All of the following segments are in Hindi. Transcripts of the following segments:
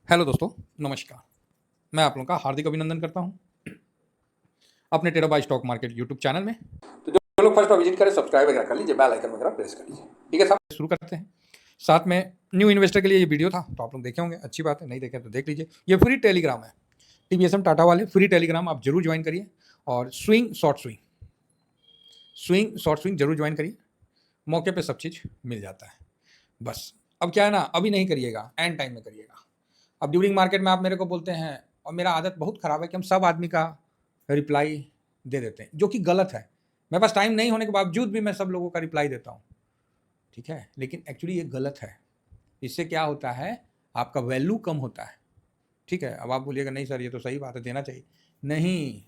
हेलो दोस्तों, नमस्कार। मैं आप लोगों का हार्दिक अभिनंदन करता हूं अपने टेरा बाय स्टॉक मार्केट यूट्यूब चैनल में। तो जो लोग फर्स्ट विजिट करें सब्सक्राइब वगैरह कर लीजिए, बेल आइकन वगैरह प्रेस कर लीजिए। ठीक है साहब, शुरू करते हैं। साथ में न्यू इन्वेस्टर के लिए ये वीडियो था तो आप लोग देखे होंगे, अच्छी बात है, नहीं देखे तो देख लीजिए। ये फ्री टेलीग्राम है, टीवीएसएम टाटा वाले फ्री टेलीग्राम आप जरूर ज्वाइन करिए। और स्विंग शॉर्ट स्विंग जरूर ज्वाइन करिए, मौके पे सब चीज़ मिल जाता है। बस अब क्या है ना, अभी नहीं करिएगा, एंड टाइम में करिएगा। अब ड्यूरिंग मार्केट में आप मेरे को बोलते हैं, और मेरा आदत बहुत ख़राब है कि हम सब आदमी का रिप्लाई दे देते हैं, जो कि गलत है। मेरे पास टाइम नहीं होने के बावजूद भी मैं सब लोगों का रिप्लाई देता हूँ, ठीक है, लेकिन एक्चुअली ये गलत है। इससे क्या होता है, आपका वैल्यू कम होता है। ठीक है, अब आप बोलिएगा नहीं सर ये तो सही बात है, देना चाहिए। नहीं,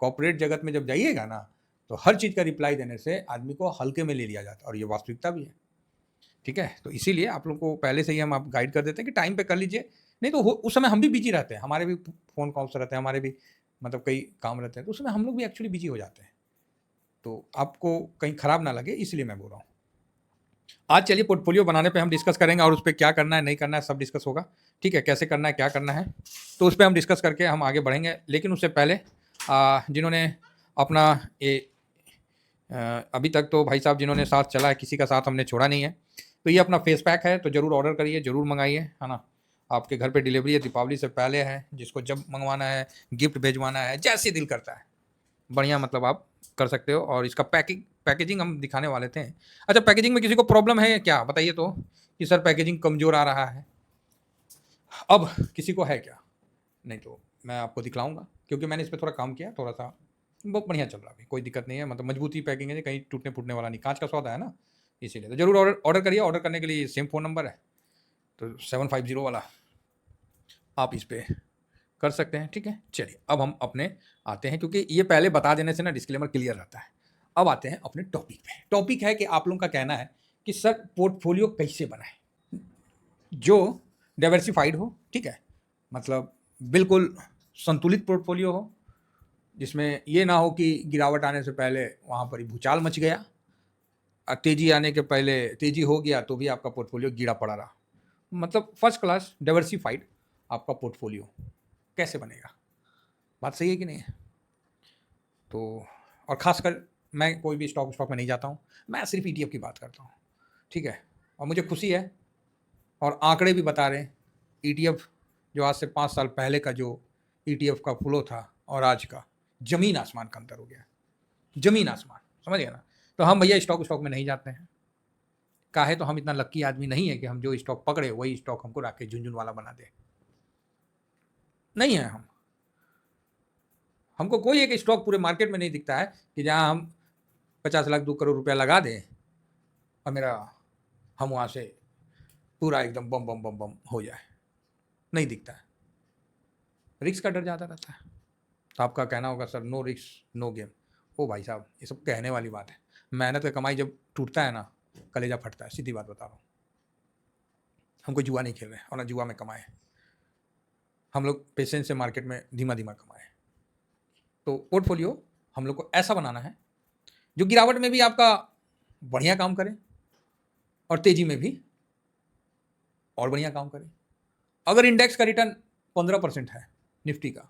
कॉर्पोरेट जगत में जब जाइएगा ना, तो हर चीज़ का रिप्लाई देने से आदमी को हल्के में ले लिया जाता है, और ये वास्तविकता भी है। ठीक है, तो इसीलिए आप लोगों को पहले से ही हम आप गाइड कर देते हैं कि टाइम पे कर लीजिए। नहीं तो उस समय हम भी बिजी रहते हैं, हमारे भी फ़ोन कॉल्स रहते हैं, हमारे भी मतलब कई काम रहते हैं, तो उस समय हम लोग भी एक्चुअली बिजी हो जाते हैं। तो आपको कहीं ख़राब ना लगे, इसलिए मैं बोल रहा हूँ। आज चलिए पोर्टफोलियो बनाने पे हम डिस्कस करेंगे, और उस पे क्या करना है नहीं करना है सब डिस्कस होगा। ठीक है, कैसे करना है क्या करना है, तो उस पे हम डिस्कस करके हम आगे बढ़ेंगे। लेकिन उससे पहले जिन्होंने अपना ये अभी तक तो भाई साहब जिन्होंने साथ चला है, किसी का साथ हमने छोड़ा नहीं है, तो ये अपना फेस पैक है, तो ज़रूर ऑर्डर करिए, ज़रूर मंगाइए, है ना। आपके घर पे डिलीवरी है, दीपावली से पहले है, जिसको जब मंगवाना है, गिफ्ट भेजवाना है, जैसे दिल करता है बढ़िया, मतलब आप कर सकते हो। और इसका पैकेजिंग हम दिखाने वाले थे। अच्छा, पैकेजिंग में किसी को प्रॉब्लम है क्या बताइए तो, कि सर पैकेजिंग कमज़ोर आ रहा है। अब किसी को है क्या? नहीं तो मैं आपको दिखलाऊंगा, क्योंकि मैंने इस पर थोड़ा काम किया, थोड़ा सा बहुत बढ़िया चल रहा है, अभी कोई दिक्कत नहीं है। मतलब मजबूती पैकिंग है, कहीं टूटने फूटने वाला नहीं, कांच का सौदा है ना, इसीलिए। तो जरूर ऑर्डर करिए। ऑर्डर करने के लिए सेम फ़ोन नंबर है, तो 750 वाला आप इस पर कर सकते हैं। ठीक है, चलिए अब हम अपने आते हैं, क्योंकि ये पहले बता देने से ना डिस्क्लेमर क्लियर रहता है। अब आते हैं अपने टॉपिक पे। टॉपिक है कि आप लोगों का कहना है कि सर पोर्टफोलियो कैसे बनाएं जो डाइवर्सिफाइड हो। ठीक है, मतलब बिल्कुल संतुलित पोर्टफोलियो हो, जिसमें ये ना हो कि गिरावट आने से पहले वहाँ पर ही भूचाल मच गया, और तेज़ी आने के पहले तेज़ी हो गया तो भी आपका पोर्टफोलियो गिरा पड़ा रहा। मतलब फर्स्ट क्लास डाइवर्सिफाइड आपका पोर्टफोलियो कैसे बनेगा? बात सही है कि नहीं है? तो और ख़ासकर मैं कोई भी स्टॉक में नहीं जाता हूँ, मैं सिर्फ ईटीएफ की बात करता हूँ। ठीक है, और मुझे खुशी है, और आंकड़े भी बता रहे हैं, ईटीएफ जो आज से 5 साल पहले का जो ईटीएफ का फ्लो था और आज का, ज़मीन आसमान का अंतर हो गया, ज़मीन आसमान, समझ गए ना। तो हम भैया स्टॉक में नहीं जाते हैं। काहे तो हम इतना लक्की आदमी नहीं है कि हम जो स्टॉक पकड़े वही स्टॉक हमको राकेश झुनझुन वाला बना दे, नहीं है हम। हमको कोई एक स्टॉक पूरे मार्केट में नहीं दिखता है कि जहाँ हम 50 लाख 2 करोड़ रुपया लगा दें और मेरा हम वहाँ से पूरा एकदम बम बम बम बम हो जाए, नहीं दिखता है। रिस्क का डर ज़्यादा रहता है। तो आपका कहना होगा sir no risk no game. ओ भाई साहब, ये सब कहने वाली बात है। मेहनत का कमाई जब टूटता है ना, कलेजा फटता है, सीधी बात बता रहा हूँ। हम कोई जुआ नहीं खेल रहे हैं, और ना जुआ में कमाए। हम लोग पेशेंस से मार्केट में धीमा धीमा कमाए। तो पोर्टफोलियो हम लोग को ऐसा बनाना है जो गिरावट में भी आपका बढ़िया काम करे, और तेजी में भी और बढ़िया काम करे। अगर इंडेक्स का रिटर्न 15% है निफ्टी का,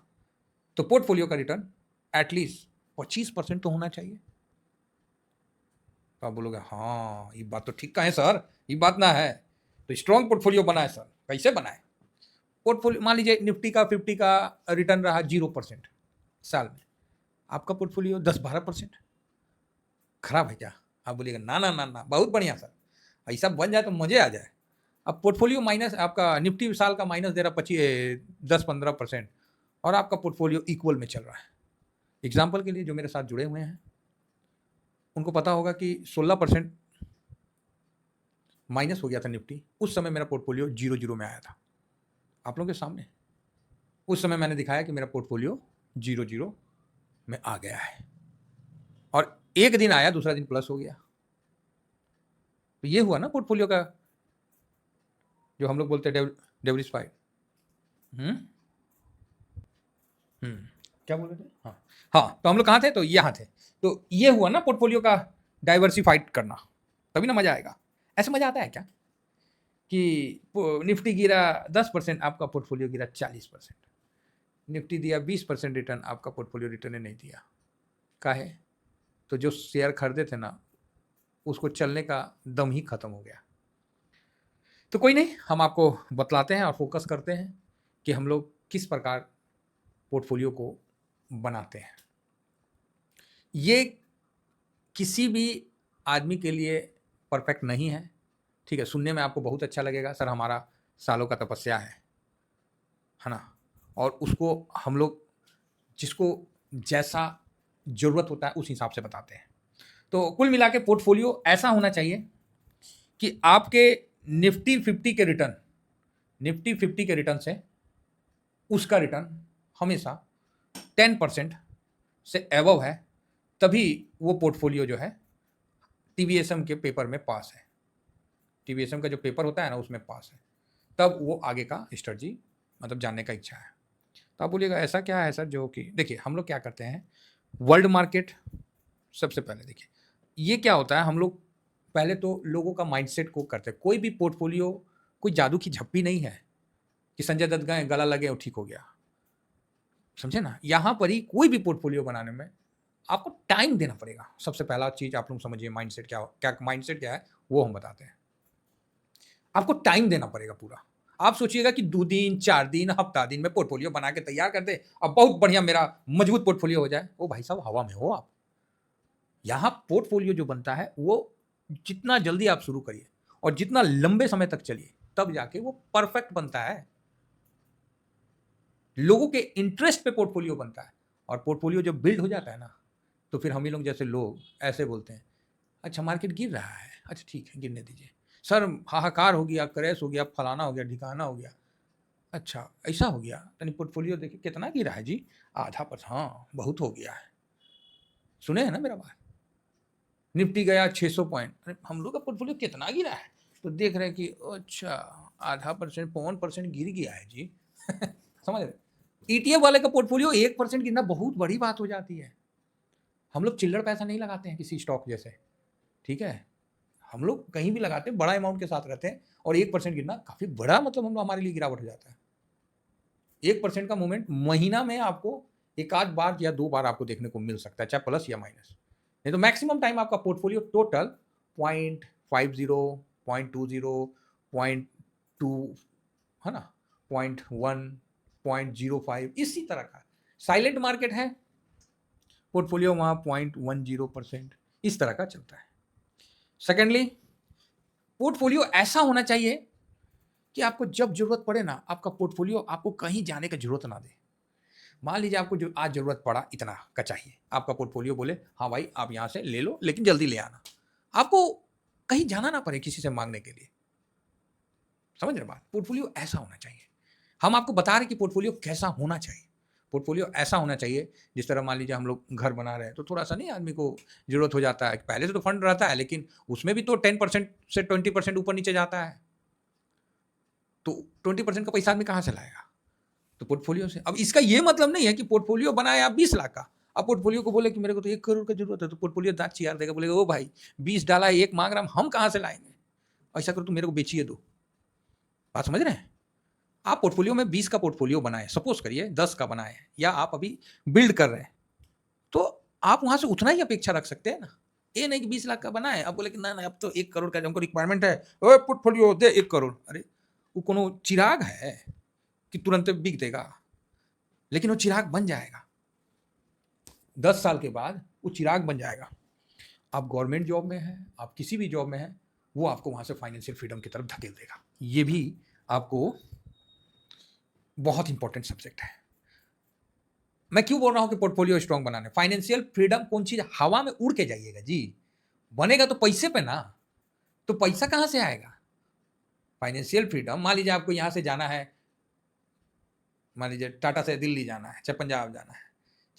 तो पोर्टफोलियो का रिटर्न एटलीस्ट 25% तो होना चाहिए। तो आप बोलोगे हाँ ये बात तो ठीक कहा है सर, ये बात ना है, तो स्ट्रॉन्ग पोर्टफोलियो बनाए सर, कैसे बनाए? पोर्टफोलियो मान लीजिए निफ्टी का 50 का रिटर्न रहा 0% साल में, आपका पोर्टफोलियो 10-12%, खराब है क्या? आप बोलिएगा ना ना ना ना, बहुत बढ़िया सर, ऐसा बन जाए तो मजे आ जाए। अब पोर्टफोलियो माइनस, आपका निफ्टी साल का माइनस दे रहा 10-15%, और आपका पोर्टफोलियो इक्वल में चल रहा है। एग्जाम्पल के लिए जो मेरे साथ जुड़े हुए हैं उनको पता होगा कि 16% माइनस हो गया था निफ्टी, उस समय मेरा पोर्टफोलियो 0-0 में आया था। आप लोगों के सामने उस समय मैंने दिखाया कि मेरा पोर्टफोलियो 0-0 में आ गया है, और एक दिन आया दूसरा दिन प्लस हो गया। तो ये हुआ ना पोर्टफोलियो का, जो हम लोग बोलते हैं डाइवर्सिफाइड। क्या बोल रहे थे? हाँ हाँ, तो हम लोग कहाँ थे? तो यहाँ थे। तो ये हुआ ना पोर्टफोलियो का डाइवर्सिफाइड करना, तभी ना मजा आएगा। ऐसे मजा आता है क्या? कि निफ्टी गिरा 10%, आपका पोर्टफोलियो गिरा 40%। निफ्टी दिया 20% रिटर्न, आपका पोर्टफोलियो रिटर्न नहीं दिया। काहे? तो जो शेयर खरीदे थे ना, उसको चलने का दम ही खत्म हो गया। तो कोई नहीं, हम आपको बतलाते हैं और फोकस करते हैं कि हम लोग किस प्रकार पोर्टफोलियो को बनाते हैं। ये किसी भी आदमी के लिए परफेक्ट नहीं है, ठीक है। सुनने में आपको बहुत अच्छा लगेगा, सर हमारा सालों का तपस्या है ना, और उसको हम लोग जिसको जैसा ज़रूरत होता है उस हिसाब से बताते हैं। तो कुल मिला के पोर्टफोलियो ऐसा होना चाहिए कि आपके निफ्टी 50 के रिटर्न से उसका रिटर्न हमेशा 10% से एबव है, तभी वो पोर्टफोलियो जो है टीवीएसएम के पेपर में पास है। टीवीएसएम का जो पेपर होता है ना, उसमें पास है, तब वो आगे का स्ट्रेटजी मतलब जानने का इच्छा है। तो आप बोलिएगा ऐसा क्या है सर, जो कि देखिए हम लोग क्या करते हैं, वर्ल्ड मार्केट सबसे पहले देखिए ये क्या होता है। हम लोग पहले तो लोगों का माइंडसेट को करते हैं। कोई भी पोर्टफोलियो कोई जादू की झप्पी नहीं है कि संजय दत्त गए गला लगे और ठीक हो गया, समझे ना। यहाँ पर ही कोई भी पोर्टफोलियो बनाने में आपको टाइम देना पड़ेगा। सबसे पहला चीज आप लोग समझिए, माइंडसेट क्या माइंडसेट क्या है वो हम बताते हैं। आपको टाइम देना पड़ेगा पूरा। आप सोचिएगा कि 2 दिन 4 दिन हफ्ता दिन में पोर्टफोलियो बना के तैयार कर दे, अब बहुत बढ़िया मेरा मजबूत पोर्टफोलियो हो जाए। ओ भाई साहब, हवा में हो आप। यहाँ पोर्टफोलियो जो बनता है वो जितना जल्दी आप शुरू करिए और जितना लंबे समय तक चलिए, तब जाके वो परफेक्ट बनता है। लोगों के इंटरेस्ट पे पोर्टफोलियो बनता है, और पोर्टफोलियो जब बिल्ड हो जाता है ना, तो फिर हम ही लोग जैसे लोग ऐसे बोलते हैं, अच्छा मार्केट गिर रहा है, अच्छा ठीक है गिरने दीजिए। सर हाहाकार हो गया, क्रैश हो गया, फलाना हो गया, ढिकाना हो गया। अच्छा ऐसा हो गया, यानी पोर्टफोलियो देखिए कितना गिरा है जी, आधा पर, हाँ बहुत हो गया है। सुने हैं ना मेरा बात। निफ्टी गया 600 पॉइंट, अरे हम लोग का पोर्टफोलियो कितना गिरा है, तो देख रहे हैं कि अच्छा आधा परसेंट 1% गिर गया है जी। समझ रहे। ईटीएफ वाले का पोर्टफोलियो 1% गिरना बहुत बड़ी बात हो जाती है। हम लोग चिल्लर पैसा नहीं लगाते हैं किसी स्टॉक जैसे, ठीक है। हम लोग कहीं भी लगाते हैं बड़ा अमाउंट के साथ रहते हैं, और 1% गिरना काफी बड़ा मतलब हम लोग हमारे लिए गिरावट हो जाता है। 1% का मूवमेंट महीना में आपको एक आध बार या 2 बार आपको देखने को मिल सकता है, चाहे प्लस या माइनस। नहीं तो मैक्सिमम टाइम आपका पोर्टफोलियो टोटल 0.50, 0.20, 0.2, है ना, 0.1, 0.05, इसी तरह का। साइलेंट मार्केट है, पोर्टफोलियो वहाँ 0.10%, इस तरह का चलता है। सेकेंडली, पोर्टफोलियो ऐसा होना चाहिए कि आपको जब जरूरत पड़े ना, आपका पोर्टफोलियो आपको कहीं जाने की जरूरत ना दे। मान लीजिए आपको जो आज जरूरत पड़ा इतना का चाहिए, आपका पोर्टफोलियो बोले हाँ भाई आप यहाँ से ले लो लेकिन जल्दी ले आना, आपको कहीं जाना ना पड़े किसी से मांगने के लिए। समझ रहे बात। पोर्टफोलियो ऐसा होना चाहिए। हम आपको बता रहे कि पोर्टफोलियो कैसा होना चाहिए। पोर्टफोलियो ऐसा होना चाहिए जिस तरह मान लीजिए हम लोग घर बना रहे हैं, तो थोड़ा सा नहीं आदमी को जरूरत हो जाता है। पहले से तो फंड रहता है, लेकिन उसमें भी तो 10% से 20% ऊपर नीचे जाता है, तो 20% का पैसा आदमी कहाँ से लाएगा, तो पोर्टफोलियो से। अब इसका ये मतलब नहीं है कि पोर्टफोलियो बनाए आप 20 लाख का, अब पोर्टफोलियो को बोले कि मेरे को तो 1 करोड़ का जरूरत है, तो पोर्टफोलियो दांत चियार देगा, बोलेगा ओ भाई 20 डाला है, 1 मांग रहा हम कहाँ से लाएंगे, ऐसा करो तो मेरे को बेचिए दो। बात समझ रहे हैं। आप पोर्टफोलियो में 20 का पोर्टफोलियो बनाए, सपोज करिए 10 का बनाए, या आप अभी बिल्ड कर रहे हैं, तो आप वहां से उतना ही अपेक्षा रख सकते हैं ना। ये नहीं कि 20 लाख का बनाए अब बोले कि ना अब तो 1 करोड़ का हमको रिक्वायरमेंट है, ओ पोर्टफोलियो दे 1 करोड़। अरे वो कोनो चिराग है कि तुरंत बिक देगा, लेकिन वो चिराग बन जाएगा 10 साल के बाद, वो चिराग बन जाएगा। आप गवर्नमेंट जॉब में हैं, आप किसी भी जॉब में हैं, वो आपको वहां से फाइनेंशियल फ्रीडम की तरफ धकेल देगा। ये भी आपको बहुत इंपॉर्टेंट सब्जेक्ट है। मैं क्यों बोल रहा हूं कि पोर्टफोलियो स्ट्रांग बनाने, फाइनेंशियल फ्रीडम कौन चीज, हवा में उड़ के जाइएगा जी, बनेगा तो पैसे पे ना, तो पैसा कहां से आएगा। फाइनेंशियल फ्रीडम, मान लीजिए आपको यहां से जाना है, मान लीजिए टाटा से दिल्ली जाना है, चाहे पंजाब जाना है,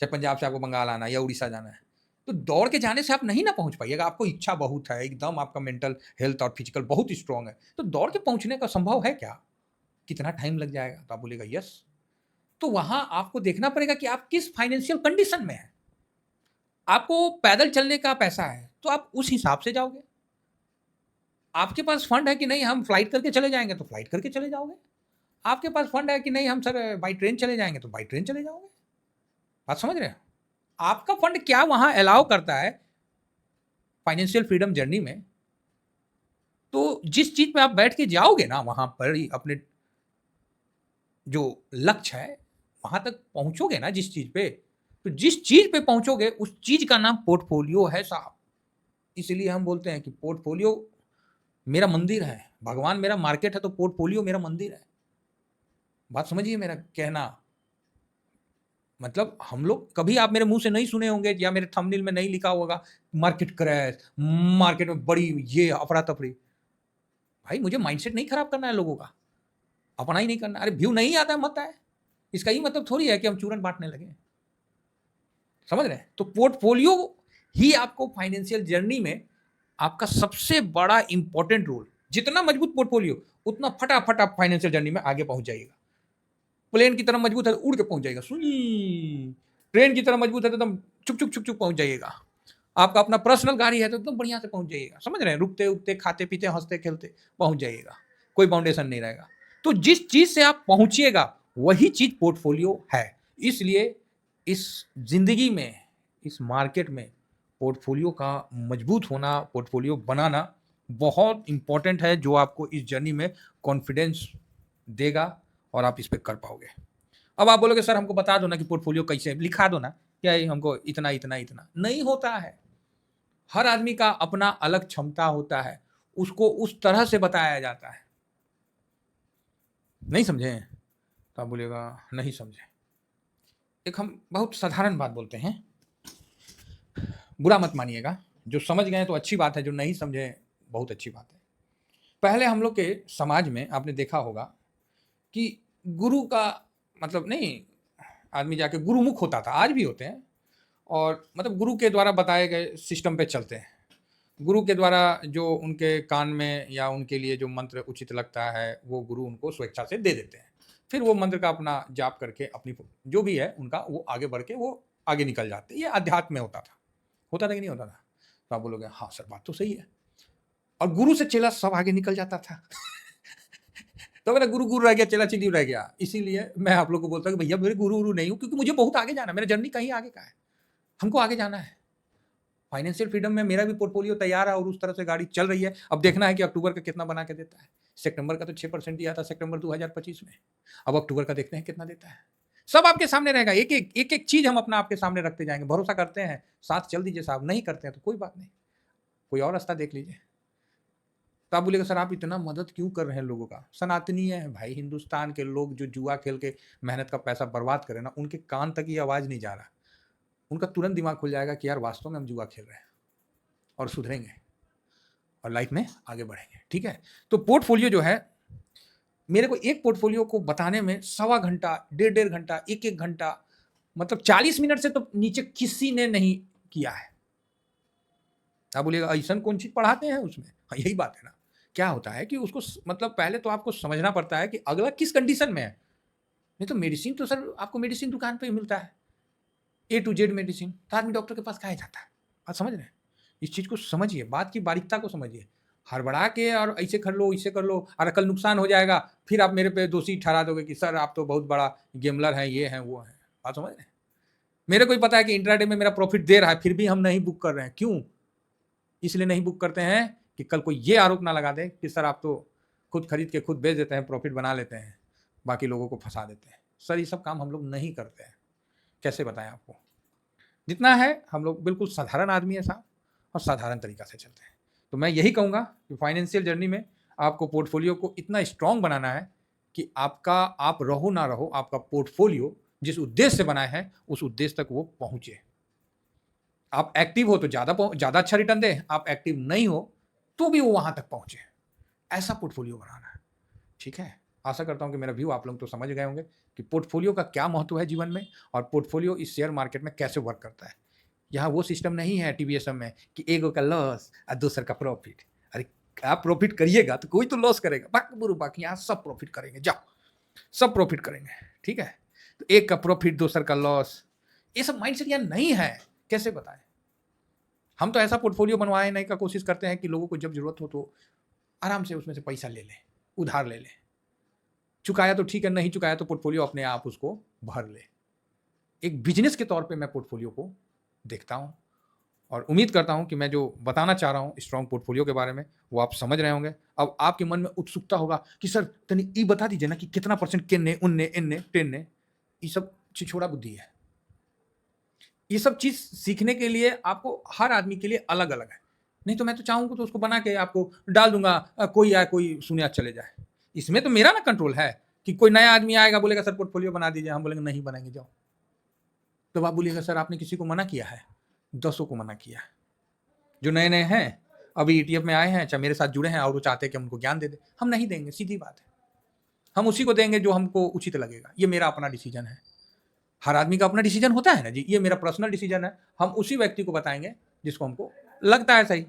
चाहे पंजाब से आपको बंगाल आना है या उड़ीसा जाना है, तो दौड़ के जाने से आप नहीं ना पहुंच पाइएगा। आपको इच्छा बहुत है, एकदम आपका मेंटल हेल्थ और फिजिकल बहुत स्ट्रांग है, तो दौड़ के पहुंचने का संभव है क्या, कितना टाइम लग जाएगा, तो आप बोलेगा यस। तो वहां आपको देखना पड़ेगा कि आप किस फाइनेंशियल कंडीशन में हैं। आपको पैदल चलने का पैसा है तो आप उस हिसाब से जाओगे, आपके पास फंड है कि नहीं हम फ्लाइट करके चले जाएंगे तो फ्लाइट करके चले जाओगे। आपके पास फंड है कि नहीं हम सर बाई ट्रेन चले जाएंगे तो बाई ट्रेन चले जाओगे। बात समझ रहे हैं? आपका फंड क्या वहां अलाउ करता है फाइनेंशियल फ्रीडम जर्नी में, तो जिस चीज पे आप बैठ के जाओगे ना वहां पर ही अपने जो लक्ष्य है वहां तक पहुंचोगे ना जिस चीज पे, तो जिस चीज पे पहुंचोगे उस चीज का नाम पोर्टफोलियो है साहब। इसलिए हम बोलते हैं कि पोर्टफोलियो मेरा मंदिर है, भगवान मेरा मार्केट है तो पोर्टफोलियो मेरा मंदिर है। बात समझिए मेरा कहना, मतलब हम लोग कभी आप मेरे मुंह से नहीं सुने होंगे या मेरे थंबनेल में नहीं लिखा होगा मार्केट क्रैश, मार्केट में बड़ी ये अफरा तफरी। भाई मुझे माइंडसेट नहीं खराब करना है लोगों का, अपना ही नहीं करना। अरे व्यू नहीं आता है मत आए, इसका ही मतलब थोड़ी है कि हम चूरन बांटने लगे। समझ रहे हैं? तो पोर्टफोलियो ही आपको फाइनेंशियल जर्नी में आपका सबसे बड़ा इंपॉर्टेंट रोल। जितना मजबूत पोर्टफोलियो उतना फटाफट आप फाइनेंशियल जर्नी में आगे पहुंच जाइएगा। प्लेन की तरह मजबूत है तो उड़ के पहुंच जाएगा, सुई ट्रेन की तरह मजबूत है तो एकदम चुप चुप चुप चुप पहुंच जाइएगा। आपका अपना पर्सनल गाड़ी है तो एकदम बढ़िया से पहुंच जाइएगा। समझ रहे हैं? रुकते उठते खाते पीते हंसते खेलते पहुंच जाइएगा, कोई बाउंडेशन नहीं रहेगा। तो जिस चीज से आप पहुंचिएगा वही चीज पोर्टफोलियो है। इसलिए इस जिंदगी में, इस मार्केट में पोर्टफोलियो का मजबूत होना, पोर्टफोलियो बनाना बहुत इंपॉर्टेंट है, जो आपको इस जर्नी में कॉन्फिडेंस देगा और आप इस पर कर पाओगे। अब आप बोलोगे सर हमको बता दो ना कि पोर्टफोलियो कैसे लिखा दो ना, क्या हमको इतना इतना इतना नहीं होता है। हर आदमी का अपना अलग क्षमता होता है, उसको उस तरह से बताया जाता है। नहीं समझे तो आप बोलेगा नहीं समझे। एक हम बहुत साधारण बात बोलते हैं, बुरा मत मानिएगा। जो समझ गए तो अच्छी बात है, जो नहीं समझे बहुत अच्छी बात है। पहले हम लोग के समाज में आपने देखा होगा कि गुरु का मतलब नहीं, आदमी जाके गुरुमुख होता था, आज भी होते हैं, और मतलब गुरु के द्वारा बताए गए सिस्टम पे चलते हैं। गुरु के द्वारा जो उनके कान में या उनके लिए जो मंत्र उचित लगता है वो गुरु उनको स्वेच्छा से दे देते हैं। फिर वो मंत्र का अपना जाप करके अपनी जो भी है उनका वो आगे बढ़ के वो आगे निकल जाते। ये अध्यात्म में होता था कि नहीं होता था? तो आप बोलोगे हाँ सर बात तो सही है। और गुरु से चेला सब आगे निकल जाता था तो मेरा गुरु गुरु रह गया, चेला चिल्ली रह गया। इसीलिए मैं आप लोग को बोलता हूँ कि भैया मेरे गुरु गुरु नहीं हूँ, क्योंकि मुझे बहुत आगे जाना है, मेरा जर्नी कहीं आगे का है, हमको आगे जाना है। फाइनेंशियल फ्रीडम में मेरा भी पोर्टफोलियो तैयार है और उस तरह से गाड़ी चल रही है। अब देखना है कि अक्टूबर का कितना बना के देता है। सितंबर का तो 6% दिया था सितंबर 2025 में, अब अक्टूबर का देखते हैं कितना देता है। सब आपके सामने रहेगा, एक एक चीज हम अपना आपके सामने रखते जाएंगे। भरोसा करते हैं साथ चल दीजिए साहब, नहीं करते हैं तो कोई बात नहीं, कोई और रास्ता देख लीजिए। तो आप बोलेगा सर आप इतना मदद क्यों कर रहे हैं लोगों का? सनातनी है भाई, हिंदुस्तान के लोग जो जुआ खेल के मेहनत का पैसा बर्बाद करें ना, उनके कान तक ये आवाज़ नहीं जा रहा, उनका तुरंत दिमाग खुल जाएगा कि यार वास्तव में हम जुआ खेल रहे हैं, और सुधरेंगे और लाइफ में आगे बढ़ेंगे। ठीक है? तो पोर्टफोलियो जो है, मेरे को एक पोर्टफोलियो को बताने में 1.25 घंटा, 1.5 घंटा, 1 घंटा, मतलब 40 मिनट से तो नीचे किसी ने नहीं किया है। आप बोलिएगा ऐसा कौन चीज़ पढ़ाते हैं उसमें? हाँ यही बात है ना। क्या होता है कि उसको मतलब पहले तो आपको समझना पड़ता है कि अगला किस कंडीशन में है। नहीं तो मेडिसिन तो सर आपको मेडिसिन दुकान पे ही मिलता है, A to Z मेडिसिन, तो आदमी डॉक्टर के पास काहे जाता है? आप समझ रहे हैं? इस चीज़ को समझिए, बात की बारीकता को समझिए। हड़बड़ा के और ऐसे कर लो, ऐसे कर लो और कल नुकसान हो जाएगा, फिर आप मेरे पे दोषी ठहरा दोगे कि सर आप तो बहुत बड़ा गेमलर हैं, ये हैं, वो हैं। बात समझ रहे हैं? मेरे को ही पता है कि इंट्राडे में मेरा प्रॉफिट दे रहा है, फिर भी हम नहीं बुक कर रहे हैं। क्यों? इसलिए नहीं बुक करते हैं कि कल कोई ये आरोप ना लगा दे कि सर आप तो खुद खरीद के खुद बेच देते हैं, प्रॉफिट बना लेते हैं, बाकी लोगों को फंसा देते हैं। सर ये सब काम हम लोग नहीं करते हैं। कैसे बताएं आपको? जितना है हम लोग बिल्कुल साधारण आदमी है साहब, और साधारण तरीका से चलते हैं। तो मैं यही कहूँगा कि फाइनेंशियल जर्नी में आपको पोर्टफोलियो को इतना स्ट्रांग बनाना है कि आपका, आप रहो ना रहो, आपका पोर्टफोलियो जिस उद्देश्य से बनाए हैं उस उद्देश्य तक वो पहुँचे। आप एक्टिव हो तो ज़्यादा अच्छा रिटर्न दे, आप एक्टिव नहीं हो तो भी वो वहाँ तक पहुँचे। ऐसा पोर्टफोलियो बनाना है। ठीक है? आशा करता हूँ कि मेरा व्यू आप लोग तो समझ गए होंगे कि पोर्टफोलियो का क्या महत्व है जीवन में, और पोर्टफोलियो इस शेयर मार्केट में कैसे वर्क करता है। यहाँ वो सिस्टम नहीं है टीवीएसएम में कि एगो का लॉस और दूसर का प्रॉफिट। अरे आप प्रॉफिट करिएगा तो कोई तो लॉस करेगा, बाकी यहाँ सब प्रॉफिट करेंगे, जाओ सब प्रॉफिट करेंगे। ठीक है? तो एक का प्रॉफिट दूसर का लॉस, ये सब माइंडसेट यहाँ नहीं है। कैसे बताएं? हम तो ऐसा पोर्टफोलियो बनवाने का कोशिश करते हैं कि लोगों को जब जरूरत हो तो आराम से उसमें से पैसा ले ले, उधार ले ले। चुकाया तो ठीक है, नहीं चुकाया तो पोर्टफोलियो अपने आप उसको भर ले। एक बिजनेस के तौर पे मैं पोर्टफोलियो को देखता हूँ और उम्मीद करता हूँ कि मैं जो बताना चाह रहा हूँ स्ट्रॉन्ग पोर्टफोलियो के बारे में वो आप समझ रहे होंगे। अब आपके मन में उत्सुकता होगा कि सर तनी ये बता दीजिए ना कि कितना परसेंट किन्ने उन्ने इन्ने टेन्ने, ये सब छिछोड़ा बुद्धि है। ये सब चीज़ सीखने के लिए आपको हर आदमी के लिए अलग अलग है। नहीं तो मैं तो चाहूँगा तो उसको बना के आपको डाल दूंगा, कोई आए कोई सुने चले जाए। इसमें तो मेरा ना कंट्रोल है कि कोई नया आदमी आएगा बोलेगा सर पोर्टफोलियो बना दीजिए, हम बोलेंगे नहीं बनाएंगे जाओ। तो आप बोलिएगा सर आपने किसी को मना किया है? 10 को मना किया है। जो नए नए हैं अभी ईटीएफ में आए हैं, चाहे मेरे साथ जुड़े हैं और वो चाहते हैं कि हम उनको ज्ञान दे दें, हम नहीं देंगे, सीधी बात है। हम उसी को देंगे जो हमको उचित लगेगा। ये मेरा अपना डिसीजन है। हर आदमी का अपना डिसीजन होता है ना जी, ये मेरा पर्सनल डिसीजन है। हम उसी व्यक्ति को बताएंगे जिसको हमको लगता है सही।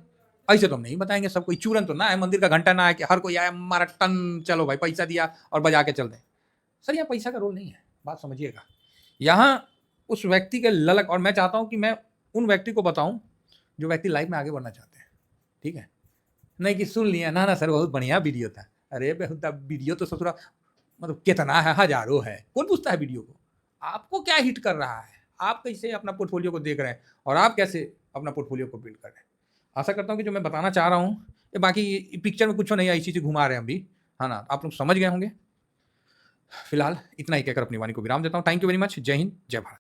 ऐसे तो हम नहीं बताएंगे सब कोई चूरन तो ना है, मंदिर का घंटा ना है कि हर कोई आया मारा टन चलो भाई पैसा दिया और बजा के चल दें। सर यहाँ पैसा का रोल नहीं है, बात समझिएगा। यहाँ उस व्यक्ति के ललक, और मैं चाहता हूँ कि मैं उन व्यक्ति को बताऊँ जो व्यक्ति लाइफ में आगे बढ़ना चाहते हैं, ठीक है। नहीं कि सुन लिया ना सर बहुत बढ़िया वीडियो था, अरे बेहुदा वीडियो तो ससुरा मतलब कितना है, हजारों है, कौन पूछता है वीडियो को। आपको क्या हिट कर रहा है, आप कैसे अपना पोर्टफोलियो को देख रहे हैं और आप कैसे अपना पोर्टफोलियो को बिल्ड कर रहे हैं। आशा करता हूँ कि जो मैं बताना चाह रहा हूँ ये बाकी पिक्चर में कुछ नहीं है, इसी से घुमा रहे हैं अभी, है ना, आप लोग समझ गए होंगे। फिलहाल इतना ही कहकर अपनी वाणी को विराम देता हूँ। Thank you very much. जय हिंद, जय भारत।